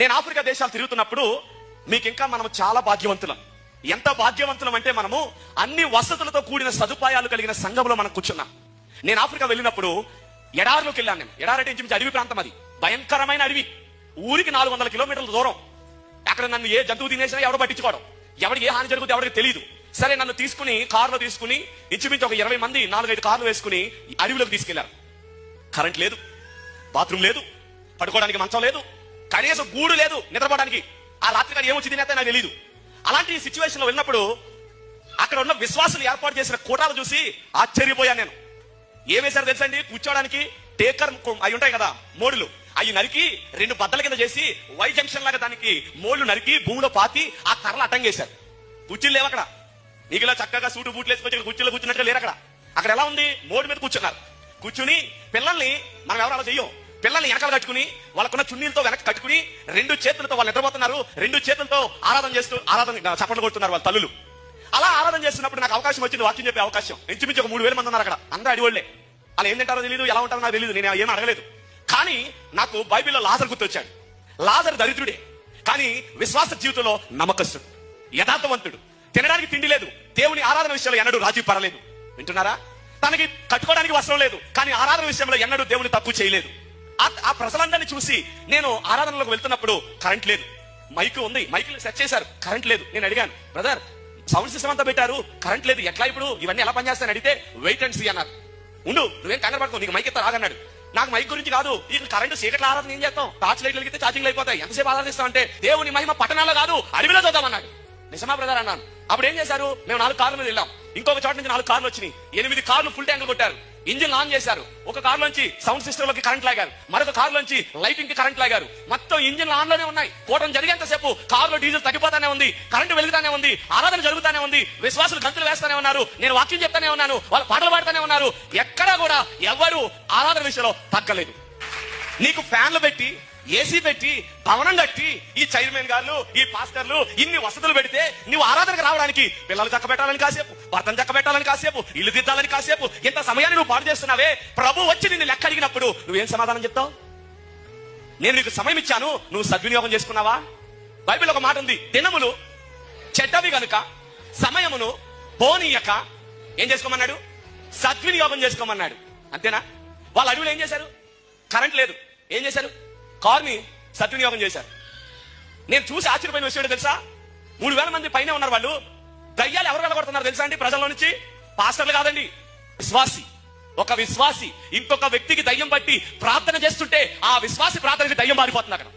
నేను ఆఫ్రికా దేశాలు తిరుగుతున్నప్పుడు మీకు ఇంకా మనం చాలా భాగ్యవంతులం. ఎంత భాగ్యవంతులం అంటే మనము అన్ని వసతులతో కూడిన సదుపాయాలు కలిగిన సంఘంలో మనం కూర్చున్నాం. నేను ఆఫ్రికా వెళ్ళినప్పుడు ఎడారిలోకి వెళ్ళాను. నేను ఎడారంటే ఇంచుమించు అడవి ప్రాంతం, అది భయంకరమైన అడవి. ఊరికి 400 కిలోమీటర్ల దూరం. అక్కడ నన్ను ఏ జంతువు తినేసినా ఎవరు పట్టించుకోవడం, ఎవరికి ఏ హాని జరుగుతుంది ఎవరికి తెలియదు. సరే, నన్ను తీసుకుని కారులో తీసుకుని ఇంచుమించు ఒక 20 మంది 4-5 కార్లు వేసుకుని అడవిలోకి తీసుకెళ్లారు. కరెంట్ లేదు, బాత్రూమ్ లేదు, పడుకోవడానికి మంచం లేదు, కనీసం గూడు లేదు నిద్రపోవడానికి. ఆ రాత్రి గారు ఏమొచ్చి తినేస్తే నాకు తెలియదు. అలాంటి సిచ్యువేషన్ లో వెళ్ళినప్పుడు అక్కడ ఉన్న విశ్వాసులు ఏర్పాటు చేసిన కూటాలు చూసి ఆశ్చర్యపోయాను నేను. ఏం వేశారు తెలుసండి? కూర్చోడానికి టేకర్ అవి ఉంటాయి కదా, మోడులు, అవి నరికి 2 బద్దల కింద చేసి వై జంక్షన్ లాగా దానికి మోళ్లు నరికి భూమిలో పాతి ఆ కర్రలు అడ్డంగేశారు. కుర్చీలు లేవు అక్కడ. నీకు ఇలా చక్కగా సూటు బూట్లు వేసుకొచ్చి కుర్చీలో కూర్చున్నట్టు లేరు అక్కడ. అక్కడ ఎలా ఉంది? మోడు మీద కూర్చున్నారు. కూర్చుని పిల్లల్ని, మనం ఎవరు అలా చెయ్యం, పిల్లల్ని వెనకాల కట్టుకుని వాళ్ళకున్న చున్నీలతో వెనక్కి కట్టుకుని 2 చేతులతో వాళ్ళు నిద్రపోతున్నారు. 2 చేతులతో ఆరాధన చేస్తూ చప్పట్లు కొడుతున్నారు వాళ్ళ తల్లులు. అలా ఆరాధన చేస్తున్నప్పుడు నాకు అవకాశం వచ్చింది, వాక్యం చెప్పే అవకాశం. ఇంచుమించు ఒక 3000 మంది ఉన్నారు అక్కడ. అందరూ అడిగోళ్లే. అలా ఏం తింటారో తెలియదు, ఎలా ఉంటారో నాకు తెలియదు, నేను ఏం అడగలేదు. కానీ నాకు బైబిల్లో లాజరు గుర్తొచ్చాడు. లాజరు దరిద్రుడే, కానీ విశ్వాస జీవితంలో నమ్మకస్తుడు, యథార్థవంతుడు. తినడానికి తిండి లేదు, దేవుని ఆరాధన విషయంలో ఎన్నడూ రాజీ పడలేదు. వింటున్నారా? తనకి కట్టుకోవడానికి వస్త్రం లేదు, కానీ ఆరాధన విషయంలో ఎన్నడూ దేవుని తక్కువ చేయలేదు. ఆ ప్రజలందరినీ చూసి నేను ఆరాధనలోకి వెళ్తున్నప్పుడు కరెంట్ లేదు, మైకు ఉంది, మైకులు సెట్ చేశారు, కరెంట్ లేదు. నేను అడిగాను, బ్రదర్ సౌండ్ సిస్టమ్ అంతా పెట్టారు, కరెంట్ లేదు, ఎట్లా ఇప్పుడు ఇవన్నీ ఎలా పనిచేస్తాయని అడిగితే వెయిట్ అండ్ సీ అన్నారు. ఉండు, నువ్వేం కంగారు పడుకో, నీకు మైక్ ఎత్తా రాగన్నాడు. నాకు మైక్ గురించి కాదు, ఈ కరెంట్ చీకట్లో ఆరాధన ఏం చేస్తాం, టార్చ్ లైట్లు వెలిగితే ఛార్జింగ్ అయిపోతాయి, ఎంతసేపు ఆరాధిస్తాం అంటే దేవుని మహిమ పట్టణాల్లో కాదు అడవిలో చూద్దామన్నాడు. నిజమా బ్రదర్ అన్నాను. అప్పుడు ఏం చేశారు? మేము 4 కార్ల మీద వెళ్ళాం. ఇంకొక చోట నుంచి 4 కార్లు వచ్చినాయి. 8 కార్లు ఫుల్ ట్యాంకులు కొట్టారు, ఇంజిన్ ఆన్ చేశారు. ఒక కార్ లోంచి సౌండ్ సిస్టమ్ లోకి కరెంట్ లాగారు, మరొక కార్ లోంచి లైటింగ్ కి కరెంట్ లాగారు. మొత్తం ఇంజిన్ ఆన్ లోనే ఉన్నాయి. కూటం జరిగేంతసేపు కారులో డీజిల్ తగ్గిపోతానే ఉంది, కరెంటు వెలుగుతానే ఉంది, ఆరాధన జరుగుతానే ఉంది, విశ్వాసులు గంతులు వేస్తానే ఉన్నారు, నేను వాక్యం చెప్తానే ఉన్నాను, వాళ్ళు పాటలు పాడుతూనే ఉన్నారు. ఎక్కడా కూడా ఎవరు ఆరాధన విషయంలో తగ్గలేదు. నీకు ఫ్యాన్లు పెట్టి, ఏసీ పెట్టి, భవనం కట్టి, ఈ చైర్మన్ గారు, ఈ పాస్టర్లు ఇన్ని వసతులు పెడితే నువ్వు ఆరాధనకు రావడానికి పిల్లలు చక్క పెట్టాలని కాసేపు, భర్తను చక్క పెట్టాలని కాసేపు, ఇల్లు దిద్దాలని కాసేపు, ఇంత సమయాన్ని నువ్వు పాడు చేస్తున్నావే. ప్రభు వచ్చి నిన్ను లెక్క అడిగినప్పుడు నువ్వేం సమాధానం చెప్తావు? నేను నీకు సమయం ఇచ్చాను, నువ్వు సద్వినియోగం చేసుకున్నావా? బైబిల్ ఒక మాట ఉంది, దినములు చెడ్డవి గనుక సమయమును పోనీయక ఏం చేసుకోమన్నాడు? సద్వినియోగం చేసుకోమన్నాడు. అంతేనా? వాళ్ళ అడవులు ఏం చేశారు? కరెంట్ లేదు, ఏం చేశారు? కార్ని సద్వినియోగం చేశారు. నేను చూసి ఆశ్చర్యపోయిన విషయం తెలుసా? 3000 మంది పైన ఉన్నారు. వాళ్ళు దయ్యాలు ఎవరు వెళ్ళగొడుతున్నారు తెలుసా అండి? ప్రజల్లో నుంచి పాస్టర్లు కాదండి, విశ్వాసి. ఒక విశ్వాసి ఇంకొక వ్యక్తికి దయ్యం బట్టి ప్రార్థన చేస్తుంటే ఆ విశ్వాసి ప్రార్థనకి దయ్యం మారిపోతుంది అక్కడ.